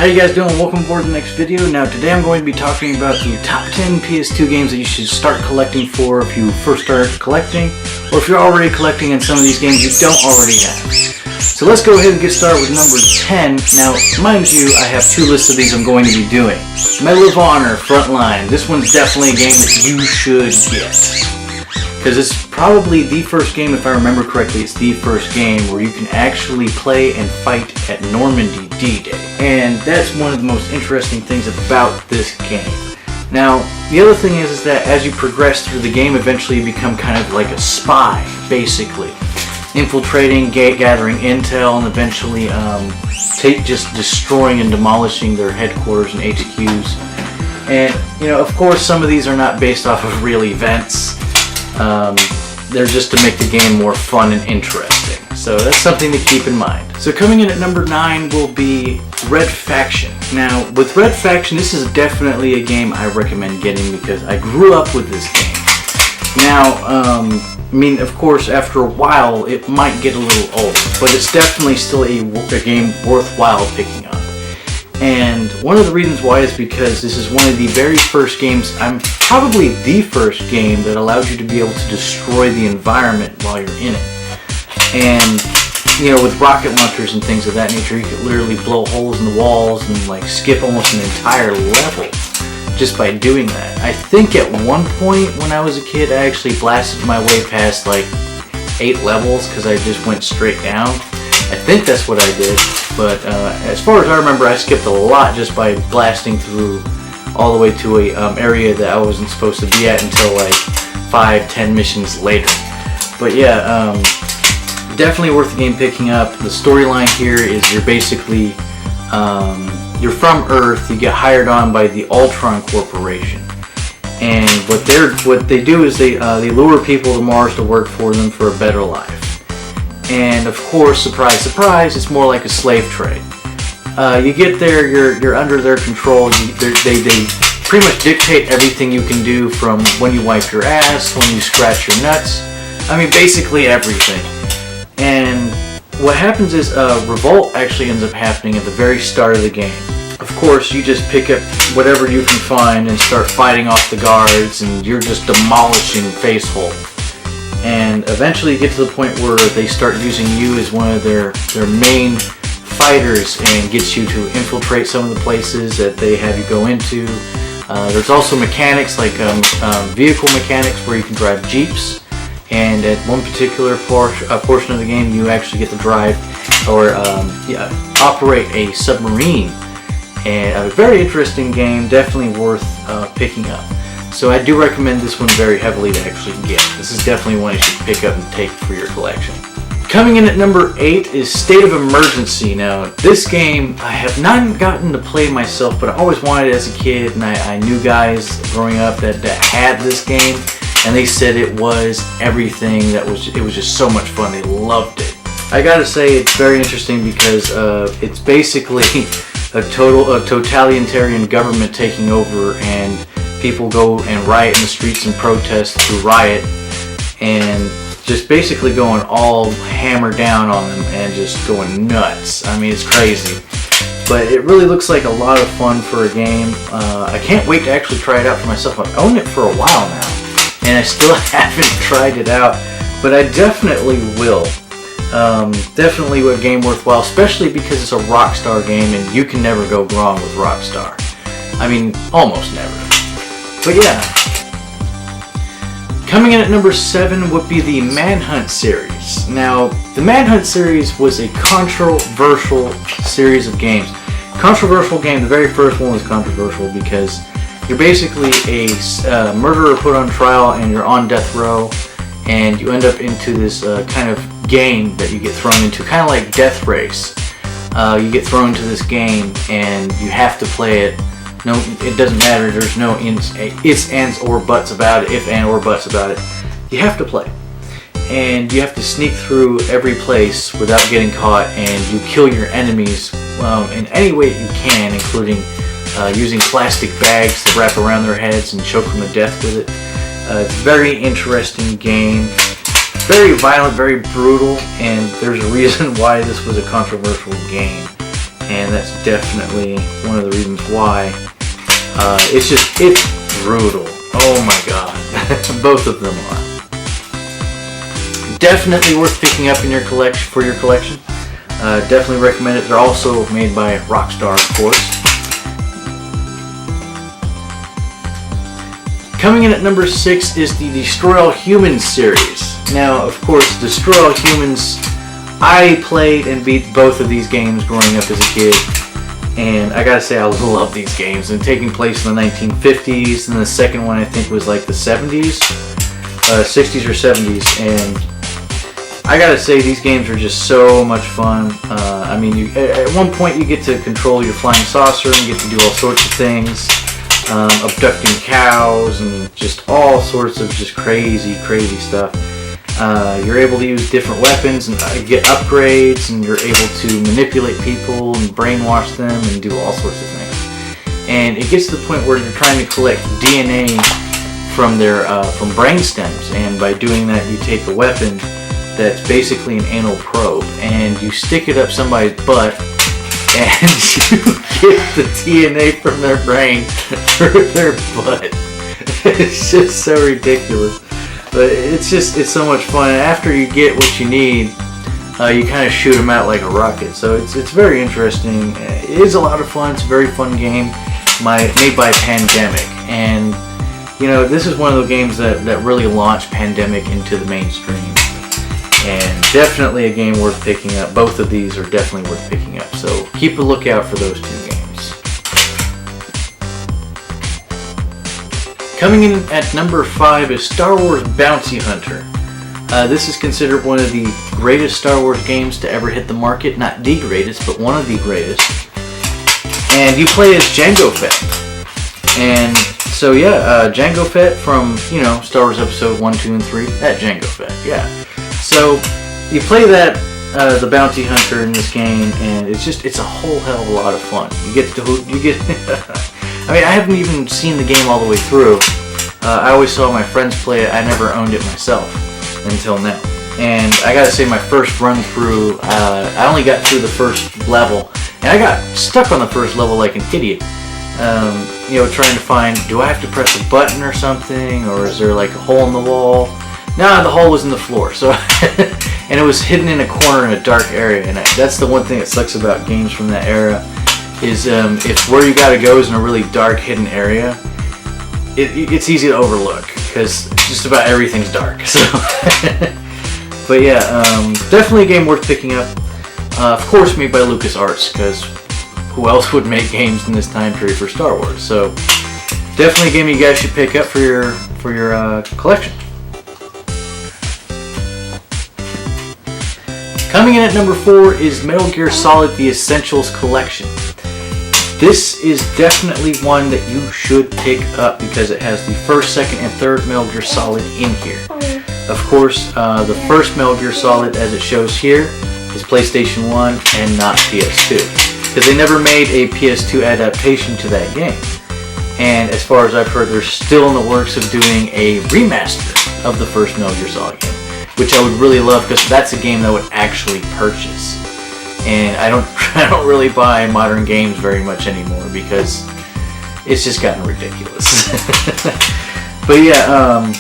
How you guys doing? Welcome aboard the next video. Now today I'm going to be talking about the top 10 PS2 games that you should start collecting for if you first start collecting, or if you're already collecting and some of these games you don't already have. So let's go ahead and get started with number 10. Now mind you, I have two lists of these I'm going to be doing. Medal of Honor, Frontline. This one's definitely a game that you should get, because it's probably the first game, if I remember correctly, it's the first game where you can actually play and fight at Normandy D-Day. And that's one of the most interesting things about this game. Now, the other thing is that as you progress through the game, eventually you become kind of like a spy, basically. Infiltrating, gathering intel, and eventually just destroying and demolishing their headquarters and HQs. And, you know, of course, some of these are not based off of real events. They're just to make the game more fun and interesting. So that's something to keep in mind. So coming in at number 9 will be Red Faction. Now with Red Faction, this is definitely a game I recommend getting because I grew up with this game. Now, I mean, of course, after a while it might get a little old, but it's definitely still a game worthwhile picking up. And one of the reasons why is because this is one of the very first games, probably the first game that allowed you to be able to destroy the environment while you're in it. And, you know, with rocket launchers and things of that nature, you could literally blow holes in the walls and like skip almost an entire level just by doing that. I think at one point when I was a kid, I actually blasted my way past like 8 levels because I just went straight down. I think that's what I did, but as far as I remember, I skipped a lot just by blasting through all the way to a area that I wasn't supposed to be at until like 5-10 missions later. But yeah, definitely worth the game picking up. The storyline here is you're basically you're from Earth. You get hired on by the Ultron Corporation, and what they do is they lure people to Mars to work for them for a better life. And of course, surprise, surprise, it's more like a slave trade. You get there, you're under their control. They pretty much dictate everything you can do, from when you wipe your ass, when you scratch your nuts. I mean, basically everything. And what happens is a revolt actually ends up happening at the very start of the game. Of course, you just pick up whatever you can find and start fighting off the guards, and you're just demolishing Facehole. And eventually you get to the point where they start using you as one of their main fighters and gets you to infiltrate some of the places that they have you go into. There's also mechanics like vehicle mechanics where you can drive jeeps, and at one particular portion of the game you actually get to drive or operate a submarine. And a very interesting game, definitely worth picking up. So I do recommend this one very heavily to actually get. This is definitely one you should pick up and take for your collection. Coming in at number 8 is State of Emergency. Now this game I have not gotten to play myself, but I always wanted it as a kid, and I knew guys growing up that had this game, and they said it was everything. It was just so much fun. They loved it. I gotta say it's very interesting because it's basically a totalitarian government taking over, and people go and riot in the streets and protest through riot, and just basically going all hammer down on them and just going nuts. I mean, it's crazy. But it really looks like a lot of fun for a game. I can't wait to actually try it out for myself. I've owned it for a while now, and I still haven't tried it out, but I definitely will. Definitely a game worthwhile, especially because it's a Rockstar game, and you can never go wrong with Rockstar. I mean, almost never. But yeah, coming in at number 7 would be the Manhunt series. Now, the Manhunt series was a controversial series of games. Controversial game, the very first one was controversial because you're basically a murderer put on trial and you're on death row, and you end up into this kind of game that you get thrown into, kind of like Death Race. You get thrown into this game and you have to play it. No, it doesn't matter. There's no ifs, ands, or buts about it. If and or buts about it. You have to play, and you have to sneak through every place without getting caught, and you kill your enemies in any way you can, including using plastic bags to wrap around their heads and choke them to death with it. It's a very interesting game. Very violent, very brutal, and there's a reason why this was a controversial game. and that's definitely one of the reasons why. It's brutal. Oh my god. Both of them are. Definitely worth picking up in your collection for your collection. Definitely recommend it. They're also made by Rockstar, of course. Coming in at number 6 is the Destroy All Humans series. Now, of course, Destroy All Humans, I played and beat both of these games growing up as a kid. And I gotta say, I love these games. And taking place in the 1950s, and the second one I think was like the 70s, 60s or 70s. And I gotta say, these games are just so much fun. I mean, at one point you get to control your flying saucer and get to do all sorts of things, abducting cows and just all sorts of just crazy stuff. You're able to use different weapons and get upgrades, and you're able to manipulate people and brainwash them and do all sorts of things. And it gets to the point where you're trying to collect DNA from their from brain stems, and by doing that you take a weapon that's basically an anal probe, and you stick it up somebody's butt, and you get the DNA from their brain through their butt. It's just so ridiculous, but it's so much fun. And after you get what you need, you kind of shoot them out like a rocket. So it's very interesting. It is a lot of fun. It's a very fun game, made by Pandemic, and you know, this is one of the games that really launched Pandemic into the mainstream. And definitely a game worth picking up. Both of these are definitely worth picking up. So keep a lookout for those two games. Coming in at number 5 is Star Wars Bounty Hunter. This is considered one of the greatest Star Wars games to ever hit the market. Not the greatest, but one of the greatest. And you play as Jango Fett. And so yeah, Jango Fett from, you know, Star Wars Episode 1, 2, and 3. That Jango Fett, yeah. So you play that the bounty hunter in this game, and it's a whole hell of a lot of fun. You get I mean, I haven't even seen the game all the way through. I always saw my friends play it. I never owned it myself until now. And I gotta say, my first run through, I only got through the first level, and I got stuck on the first level like an idiot. You know, trying to find, do I have to press a button or something, or is there like a hole in the wall? Nah, the hole was in the floor, so and it was hidden in a corner in a dark area. And that's the one thing that sucks about games from that era, is if where you gotta go is in a really dark, hidden area, it's easy to overlook because just about everything's dark. So, but yeah, definitely a game worth picking up. Of course, made by LucasArts, because who else would make games in this time period for Star Wars? So, definitely a game you guys should pick up for your collection. Coming in at number 4 is Metal Gear Solid The Essentials Collection. This is definitely one that you should pick up because it has the first, second, and third Metal Gear Solid in here. Of course, the first Metal Gear Solid, as it shows here, is PlayStation 1 and not PS2. Because they never made a PS2 adaptation to that game. And as far as I've heard, they're still in the works of doing a remaster of the first Metal Gear Solid game, which I would really love, because that's a game that I would actually purchase. And I don't really buy modern games very much anymore because it's just gotten ridiculous. But yeah,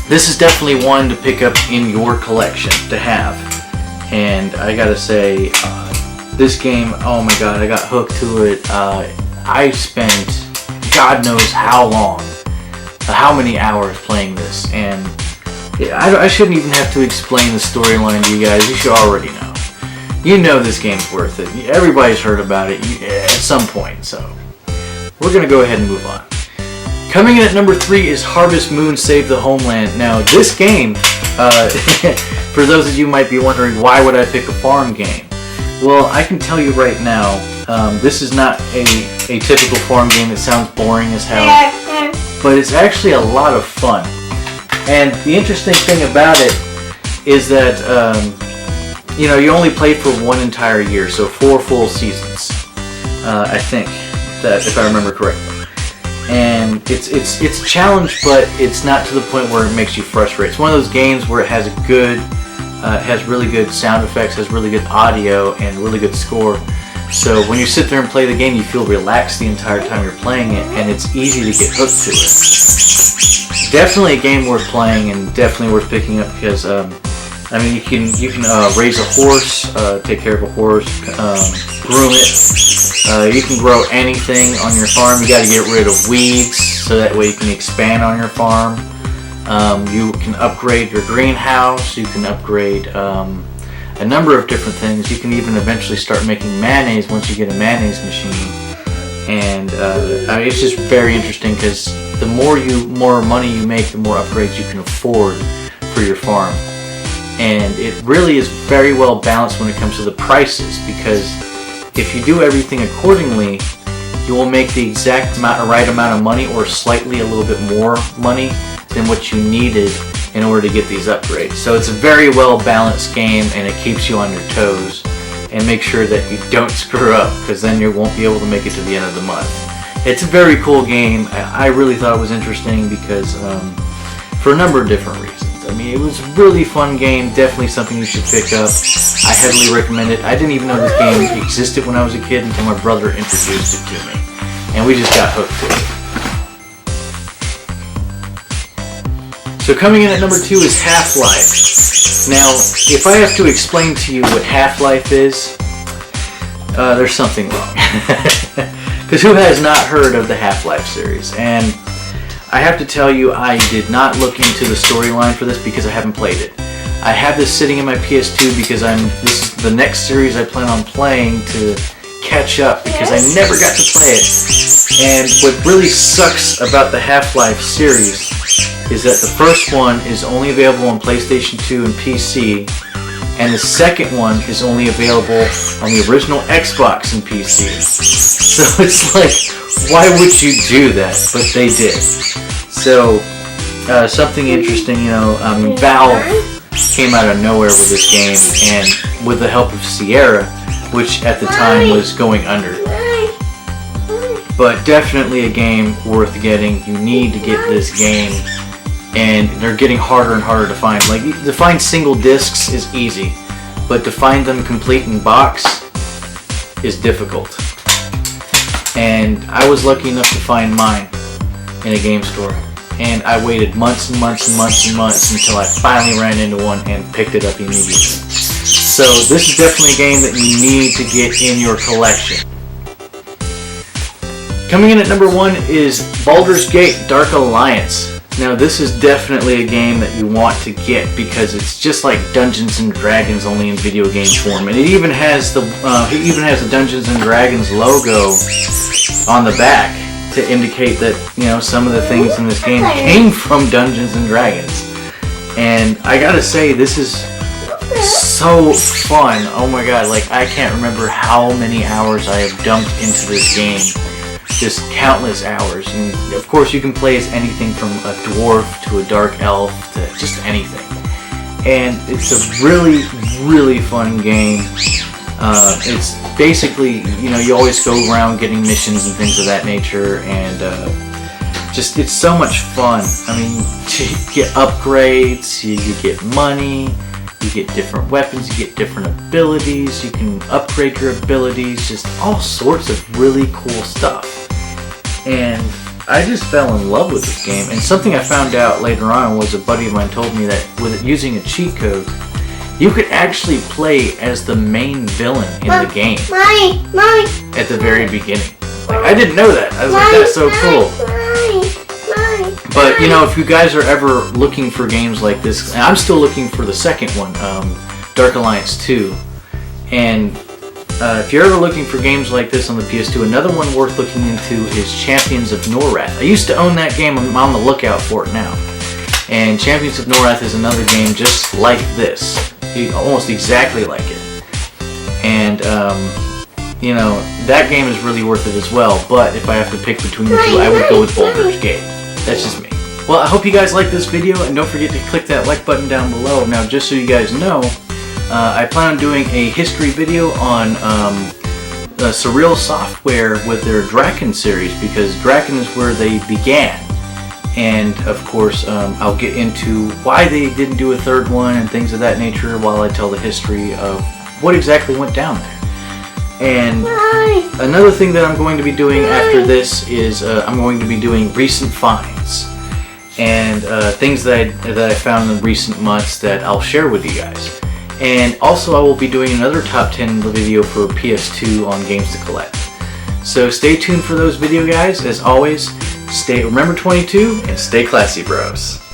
this is definitely one to pick up in your collection to have. And I gotta say, this game, oh my god, I got hooked to it. I spent God knows how long, how many hours playing this, and I shouldn't even have to explain the storyline to you guys. You should already know. You know this game's worth it. Everybody's heard about it at some point, so we're going to go ahead and move on. Coming in at number 3 is Harvest Moon Save the Homeland. Now, this game, for those of you who might be wondering, why would I pick a farm game? Well, I can tell you right now, this is not a typical farm game that sounds boring as hell, but it's actually a lot of fun. And the interesting thing about it is that, you know, you only play for one entire year, so 4 full seasons, I think, if I remember correctly. And it's a challenge, but it's not to the point where it makes you frustrated. It's one of those games where it has has really good sound effects, has really good audio, and really good score. So when you sit there and play the game, you feel relaxed the entire time you're playing it, and it's easy to get hooked to it. Definitely a game worth playing, and definitely worth picking up because I mean, you can raise a horse, take care of a horse, groom it. You can grow anything on your farm. You got to get rid of weeds so that way you can expand on your farm. You can upgrade your greenhouse. You can upgrade a number of different things. You can even eventually start making mayonnaise once you get a mayonnaise machine. And I mean, it's just very interesting because the more money you make, the more upgrades you can afford for your farm. And it really is very well balanced when it comes to the prices, because if you do everything accordingly, you will make the exact right amount of money or slightly a little bit more money than what you needed in order to get these upgrades. So it's a very well balanced game, and it keeps you on your toes and make sure that you don't screw up, because then you won't be able to make it to the end of the month. It's a very cool game. I really thought it was interesting because for a number of different reasons. I mean, it was a really fun game, definitely something you should pick up. I heavily recommend it. I didn't even know this game existed when I was a kid until my brother introduced it to me. And we just got hooked to it. So coming in at number 2 is Half-Life. Now, if I have to explain to you what Half-Life is, there's something wrong. Because who has not heard of the Half-Life series? And I have to tell you, I did not look into the storyline for this because I haven't played it. I have this sitting in my PS2 because this is the next series I plan on playing to catch up, because I never got to play it. And what really sucks about the Half-Life series is that the first one is only available on PlayStation 2 and PC, and the second one is only available on the original Xbox and PC. So it's like, why would you do that? But they did. So, something interesting, you know, Valve came out of nowhere with this game, and with the help of Sierra, which at the time was going under. But definitely a game worth getting. You need to get this game, and they're getting harder and harder to find. Like, to find single discs is easy, but to find them complete in box is difficult. And I was lucky enough to find mine in a game store, and I waited months and months and months and months until I finally ran into one and picked it up immediately. So this is definitely a game that you need to get in your collection. Coming in at number 1 is Baldur's Gate Dark Alliance. Now this is definitely a game that you want to get because it's just like Dungeons and Dragons, only in video game form, and it even has the Dungeons and Dragons logo on the back to indicate that, you know, some of the things in this game came from Dungeons and Dragons. And I gotta say, this is so fun. Oh my god, like, I can't remember how many hours I have dumped into this game. Just countless hours. And of course you can play as anything from a dwarf to a dark elf to just anything. And it's a really, really fun game. It's basically, you know, you always go around getting missions and things of that nature, and just, it's so much fun. I mean, you get upgrades, you get money, you get different weapons, you get different abilities, you can upgrade your abilities, just all sorts of really cool stuff. And I just fell in love with this game, and something I found out later on was a buddy of mine told me that with it using a cheat code, you could actually play as the main villain in the game at the very beginning. Like, I didn't know that. I was like, that's so cool. But, you know, if you guys are ever looking for games like this, and I'm still looking for the second one, Dark Alliance 2. And if you're ever looking for games like this on the PS2, another one worth looking into is Champions of Norrath. I used to own that game. I'm on the lookout for it now. And Champions of Norrath is another game just like this. Almost exactly like it. And, you know, that game is really worth it as well. But if I have to pick between the two, I would go with Baldur's Gate. That's just me. Well, I hope you guys like this video, and don't forget to click that like button down below. Now, just so you guys know, I plan on doing a history video on Surreal Software with their Draken series, because Draken is where they began. And, of course, I'll get into why they didn't do a third one and things of that nature while I tell the history of what exactly went down there. And another thing that I'm going to be doing after this is I'm going to be doing recent finds and things that I found in recent months that I'll share with you guys. And also I will be doing another top 10 video for PS2 on games to collect. So stay tuned for those video guys. As always, remember 22 and stay classy, bros.